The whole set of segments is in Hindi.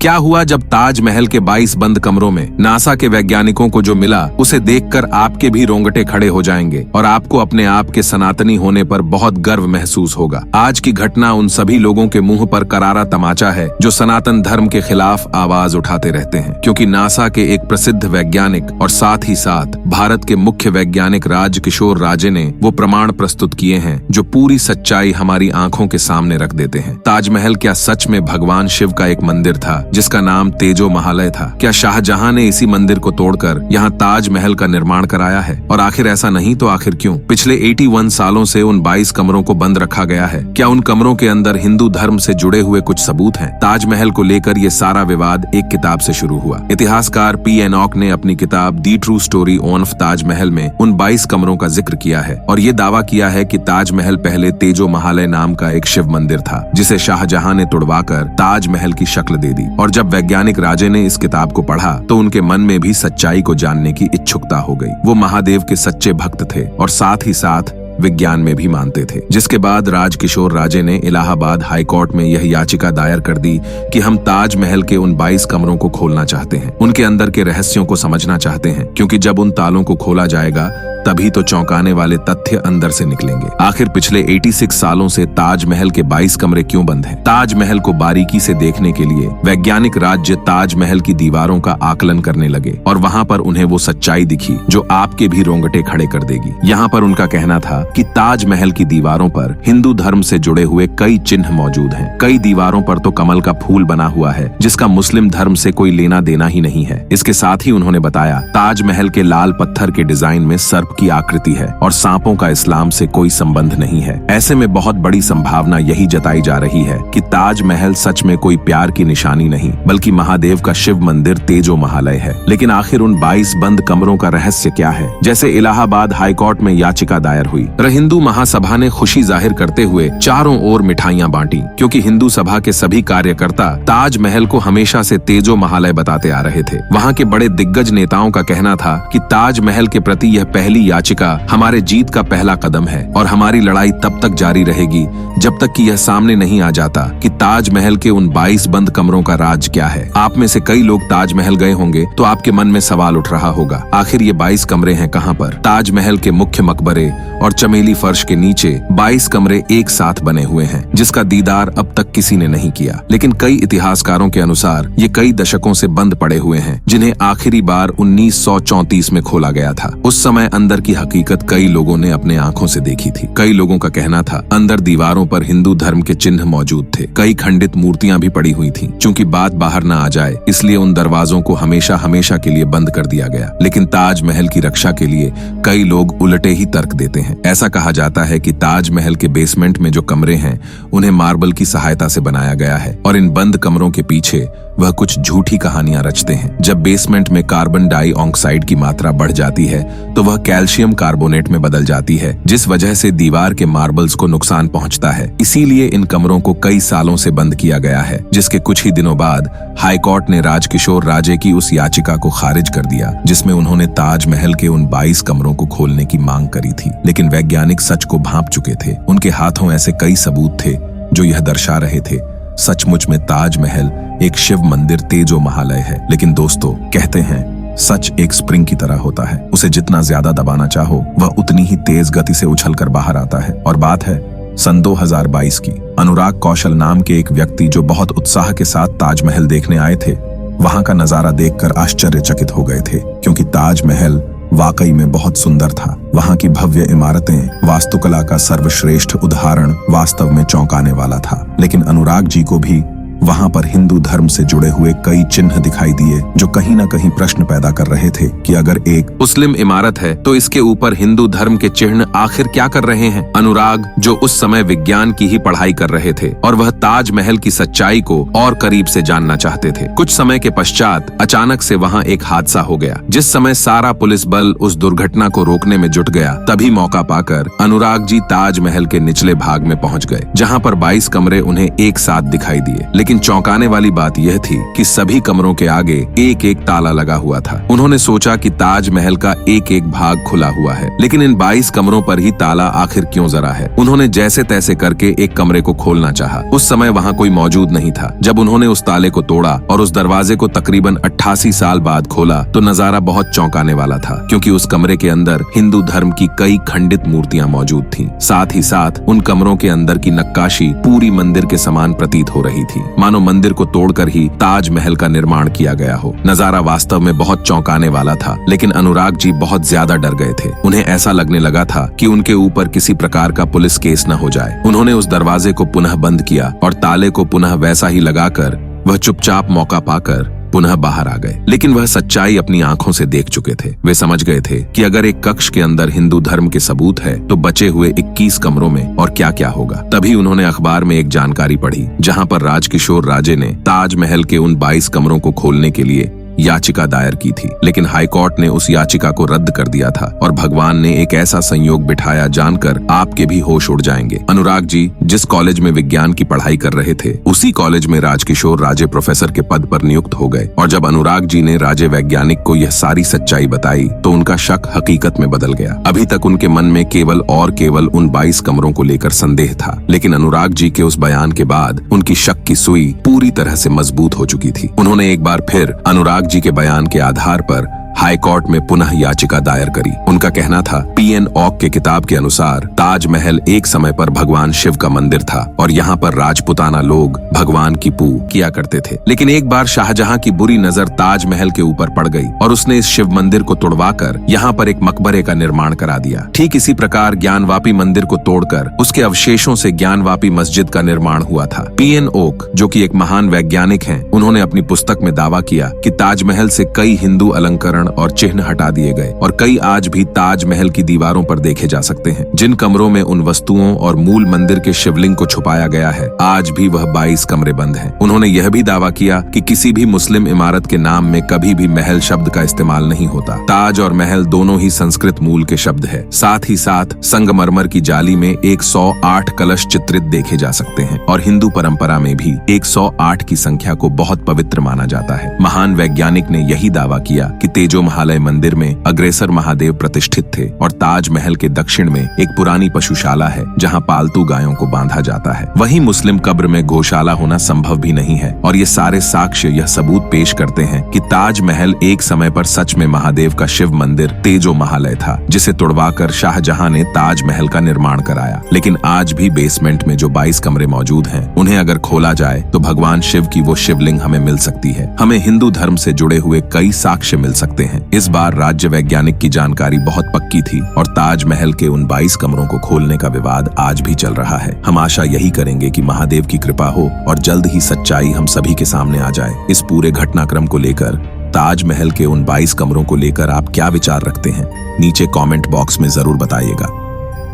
क्या हुआ जब ताजमहल के 22 बंद कमरों में नासा के वैज्ञानिकों को जो मिला उसे देखकर आपके भी रोंगटे खड़े हो जाएंगे और आपको अपने आप के सनातनी होने पर बहुत गर्व महसूस होगा। आज की घटना उन सभी लोगों के मुंह पर करारा तमाचा है जो सनातन धर्म के खिलाफ आवाज उठाते रहते हैं, क्योंकि नासा के एक प्रसिद्ध वैज्ञानिक और साथ ही साथ भारत के मुख्य वैज्ञानिक राजकिशोर राजे ने वो प्रमाण प्रस्तुत किए हैं जो पूरी सच्चाई हमारी आंखों के सामने रख देते हैं। ताजमहल क्या सच में भगवान शिव का एक मंदिर था जिसका नाम तेजो महालय था? क्या शाहजहां ने इसी मंदिर को तोड़कर यहाँ ताजमहल का निर्माण कराया है? और आखिर ऐसा नहीं तो आखिर क्यों पिछले 81 सालों से उन 22 कमरों को बंद रखा गया है? क्या उन कमरों के अंदर हिंदू धर्म से जुड़े हुए कुछ सबूत हैं? ताजमहल को लेकर ये सारा विवाद एक किताब से शुरू हुआ। इतिहासकार पी एनॉक ने अपनी किताब दी ट्रू स्टोरी ऑफ ताजमहल में उन 22 कमरों का जिक्र किया है और ये दावा किया है कि ताजमहल पहले तेजो महालय नाम का एक शिव मंदिर था जिसे शाहजहां ने तुड़वाकर ताजमहल की शक्ल दे दी। और जब वैज्ञानिक राजे ने इस किताब को पढ़ा तो उनके मन में भी सच्चाई को जानने की इच्छुकता हो गई। वो महादेव के सच्चे भक्त थे और साथ ही साथ विज्ञान में भी मानते थे। जिसके बाद राजकिशोर राजे ने इलाहाबाद हाई कोर्ट में यह याचिका दायर कर दी कि हम ताजमहल के उन 22 कमरों को खोलना चाहते हैं, उनके अंदर के रहस्यों को समझना चाहते हैं, क्योंकि जब उन तालों को खोला जाएगा तभी तो चौंकाने वाले तथ्य अंदर से निकलेंगे। आखिर पिछले 86 सालों से ताजमहल के 22 कमरे क्यों बंद हैं? ताजमहल को बारीकी से देखने के लिए वैज्ञानिक राज्य ताजमहल की दीवारों का आकलन करने लगे और वहां पर उन्हें वो सच्चाई दिखी जो आपके भी रोंगटे खड़े कर देगी। यहाँ पर उनका कहना था कि ताजमहल की दीवारों पर हिंदू धर्म से जुड़े हुए कई चिन्ह मौजूद हैं। कई दीवारों पर तो कमल का फूल बना हुआ है जिसका मुस्लिम धर्म से कोई लेना देना ही नहीं है। इसके साथ ही उन्होंने बताया ताजमहल के लाल पत्थर के डिजाइन में सर्प की आकृति है और सांपों का इस्लाम से कोई संबंध नहीं है। ऐसे में बहुत बड़ी संभावना यही जताई जा रही है कि ताजमहल सच में कोई प्यार की निशानी नहीं बल्कि महादेव का शिव मंदिर तेजो महालय है। लेकिन आखिर उन 22 बंद कमरों का रहस्य क्या है? जैसे इलाहाबाद हाईकोर्ट में याचिका दायर हुई, हिंदू महासभा ने खुशी जाहिर करते हुए चारों ओर मिठाइयां बांटी, क्योंकि हिंदू सभा के सभी कार्यकर्ता ताजमहल को हमेशा से तेजो महालय बताते आ रहे थे। वहां के बड़े दिग्गज नेताओं का कहना था कि ताजमहल के प्रति यह पहली याचिका हमारे जीत का पहला कदम है और हमारी लड़ाई तब तक जारी रहेगी जब तक कि यह सामने नहीं आ जाता कि ताजमहल के उन 22 बंद कमरों का राज क्या है। आप में से कई लोग ताजमहल गए होंगे तो आपके मन में सवाल उठ रहा होगा, आखिर ये 22 कमरे हैं कहां पर? ताजमहल के मुख्य मकबरे और चमेली फर्श के नीचे 22 कमरे एक साथ बने हुए हैं जिसका दीदार अब तक किसी ने नहीं किया। लेकिन कई इतिहासकारों के अनुसार ये कई दशकों से बंद पड़े हुए हैं जिन्हें आखिरी बार 1934 में खोला गया था। उस समय अंदर की हकीकत कई लोगों ने अपने आंखों से देखी थी। कई लोगों का कहना था अंदर दीवारों पर हिंदू धर्म के चिन्ह मौजूद थे। कई खंडित मूर्तियां भी पड़ी हुई थीं। चूंकि बात बाहर न आ जाए इसलिए उन दरवाजों को हमेशा हमेशा के लिए बंद कर दिया गया। लेकिन ताजमहल की रक्षा के लिए कई लोग उलटे ही तर्क देते हैं। ऐसा कहा जाता है कि ताजमहल के बेसमेंट में जो कमरे हैं उन्हें मार्बल की सहायता से बनाया गया है और इन बंद कमरों के पीछे वह कुछ झूठी कहानियां रचते हैं। जब बेसमेंट में कार्बन डाइऑक्साइड की मात्रा बढ़ जाती है तो वह कैल्शियम कार्बोनेट में बदल जाती है, जिस वजह से दीवार के मार्बल्स को नुकसान पहुंचता है। इसीलिए इन कमरों को कई सालों से बंद किया गया है, जिसके कुछ ही दिनों बाद हाईकोर्ट ने राजकिशोर राजे की उस याचिका को खारिज कर दिया जिसमें उन्होंने ताजमहल के उन 22 कमरों को खोलने की मांग करी थी। लेकिन वैज्ञानिक सच को भांप चुके थे। उनके हाथों ऐसे कई सबूत थे जो यह दर्शा रहे थे सचमुच में ताजमहल एक शिव मंदिर तेजो महालय है। लेकिन दोस्तों, कहते हैं सच एक स्प्रिंग की तरह होता है, उसे जितना ज्यादा दबाना चाहो वह उतनी ही तेज गति से उछलकर बाहर आता है। और बात है सन 2022 की। अनुराग कौशल नाम के एक व्यक्ति जो बहुत उत्साह के साथ ताजमहल देखने आए थे, वहां का नजारा देखकर आश्चर्यचकित हो गए थे, क्योंकि ताजमहल वाकई में बहुत सुंदर था। वहां की भव्य इमारतें, वास्तुकला का सर्वश्रेष्ठ उदाहरण वास्तव में चौंकाने वाला था। लेकिन अनुराग जी को भी वहां पर हिंदू धर्म से जुड़े हुए कई चिन्ह दिखाई दिए जो कहीं न कहीं प्रश्न पैदा कर रहे थे कि अगर एक मुस्लिम इमारत है तो इसके ऊपर हिंदू धर्म के चिन्ह आखिर क्या कर रहे हैं। अनुराग जो उस समय विज्ञान की ही पढ़ाई कर रहे थे और वह ताजमहल की सच्चाई को और करीब से जानना चाहते थे। कुछ समय के पश्चात अचानक से वहां एक हादसा हो गया। जिस समय सारा पुलिस बल उस दुर्घटना को रोकने में जुट गया, तभी मौका पाकर अनुराग जी ताजमहल के निचले भाग में पहुंच गए, जहां पर 22 कमरे उन्हें एक साथ दिखाई दिए। लेकिन लेकिन चौंकाने वाली बात यह थी कि सभी कमरों के आगे एक एक ताला लगा हुआ था। उन्होंने सोचा कि ताजमहल का एक एक भाग खुला हुआ है, लेकिन इन 22 कमरों पर ही ताला आखिर क्यों जरा है। उन्होंने जैसे तैसे करके एक कमरे को खोलना चाहा। उस समय वहाँ कोई मौजूद नहीं था। जब उन्होंने उस ताले को तोड़ा और उस दरवाजे को तकरीबन 88 साल बाद खोला तो नजारा बहुत चौंकाने वाला था, क्योंकि उस कमरे के अंदर हिंदू धर्म की कई खंडित मूर्तियां मौजूद थीं। साथ ही साथ उन कमरों के अंदर की नक्काशी पूरी मंदिर के समान प्रतीत हो रही थी, मानो मंदिर को तोड़कर ही ताजमहल का निर्माण किया गया हो। नजारा वास्तव में बहुत चौंकाने वाला था, लेकिन अनुराग जी बहुत ज्यादा डर गए थे। उन्हें ऐसा लगने लगा था कि उनके ऊपर किसी प्रकार का पुलिस केस न हो जाए। उन्होंने उस दरवाजे को पुनः बंद किया और ताले को पुनः वैसा ही लगाकर वह चुपचाप मौका पाकर पुनः बाहर आ गए। लेकिन वह सच्चाई अपनी आंखों से देख चुके थे। वे समझ गए थे कि अगर एक कक्ष के अंदर हिंदू धर्म के सबूत है तो बचे हुए 21 कमरों में और क्या क्या होगा। तभी उन्होंने अखबार में एक जानकारी पढ़ी, जहां पर राजकिशोर राजे ने ताजमहल के उन 22 कमरों को खोलने के लिए याचिका दायर की थी, लेकिन हाईकोर्ट ने उस याचिका को रद्द कर दिया था और भगवान ने एक ऐसा संयोग बिठाया जानकर आपके भी होश उड़ जाएंगे। अनुराग जी जिस कॉलेज में विज्ञान की पढ़ाई कर रहे थे, उसी कॉलेज में राजकिशोर राजे प्रोफेसर के पद पर नियुक्त हो गए। और जब अनुराग जी ने राजे वैज्ञानिक को यह सारी सच्चाई बताई तो उनका शक हकीकत में बदल गया। अभी तक उनके मन में केवल उन 22 कमरों को लेकर संदेह था, लेकिन अनुराग जी के उस बयान के बाद उनकी शक की सुई पूरी तरह से मजबूत हो चुकी थी। उन्होंने एक बार फिर अनुराग जी के बयान के आधार पर हाई कोर्ट में पुनः याचिका दायर करी। उनका कहना था, पीएन ओक के किताब के अनुसार ताजमहल एक समय पर भगवान शिव का मंदिर था और यहाँ पर राजपुताना लोग भगवान की पूजा किया करते थे। लेकिन एक बार शाहजहां की बुरी नजर ताजमहल के ऊपर पड़ गई और उसने इस शिव मंदिर को तोड़वाकर यहाँ पर एक मकबरे का निर्माण करा दिया। ठीक इसी प्रकार ज्ञानवापी मंदिर को तोड़कर उसके अवशेषों से ज्ञानवापी मस्जिद का निर्माण हुआ था। पीएन ओक, जो कि एक महान वैज्ञानिक हैं, उन्होंने अपनी पुस्तक में दावा किया कि ताजमहल से कई हिंदू अलंकरण और चिन्ह हटा दिए गए और कई आज भी ताजमहल की दीवारों पर देखे जा सकते हैं। जिन कमरों में उन वस्तुओं और मूल मंदिर के शिवलिंग को छुपाया गया है, आज भी वह 22 कमरे बंद हैं। उन्होंने यह भी दावा किया कि किसी भी मुस्लिम इमारत के नाम में कभी भी महल शब्द का इस्तेमाल नहीं होता। ताज और महल दोनों ही संस्कृत मूल के शब्द है। साथ ही साथ संगमरमर की जाली में 108 कलश चित्रित देखे जा सकते हैं और हिंदू परंपरा में भी 108 की संख्या को बहुत पवित्र माना जाता है। महान वैज्ञानिक ने यही दावा किया कि तेजो महालय मंदिर में अग्रेसर महादेव प्रतिष्ठित थे और ताजमहल के दक्षिण में एक पुरानी पशुशाला है जहां पालतू गायों को बांधा जाता है। वहीं मुस्लिम कब्र में गौशाला होना संभव भी नहीं है और ये सारे साक्ष्य यह सबूत पेश करते हैं कि ताजमहल एक समय पर सच में महादेव का शिव मंदिर तेजो महालय था, जिसे तोड़वाकर शाहजहां ने ताजमहल का निर्माण कराया। लेकिन आज भी बेसमेंट में जो 22 कमरे मौजूद हैं, उन्हें अगर खोला जाए तो भगवान शिव की वो शिवलिंग हमें मिल सकती है। हमें हिंदू धर्म से जुड़े हुए कई साक्ष्य मिल सकते हैं। इस बार राज्य वैज्ञानिक की जानकारी बहुत पक्की थी और ताजमहल के उन 22 कमरों को खोलने का विवाद आज भी चल रहा है। हम आशा यही करेंगे कि महादेव की कृपा हो और जल्द ही सच्चाई हम सभी के सामने आ जाए। इस पूरे घटनाक्रम को लेकर, ताजमहल के उन 22 कमरों को लेकर आप क्या विचार रखते हैं, नीचे कमेंट बॉक्स में जरूर बताइएगा।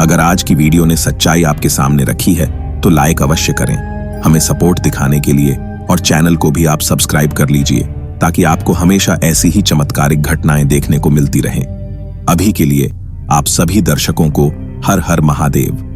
अगर आज की वीडियो ने सच्चाई आपके सामने रखी है तो लाइक अवश्य करें, हमें सपोर्ट दिखाने के लिए, और चैनल को भी आप सब्सक्राइब कर लीजिए ताकि आपको हमेशा ऐसी ही चमत्कारिक घटनाएं देखने को मिलती रहें। अभी के लिए आप सभी दर्शकों को हर हर महादेव।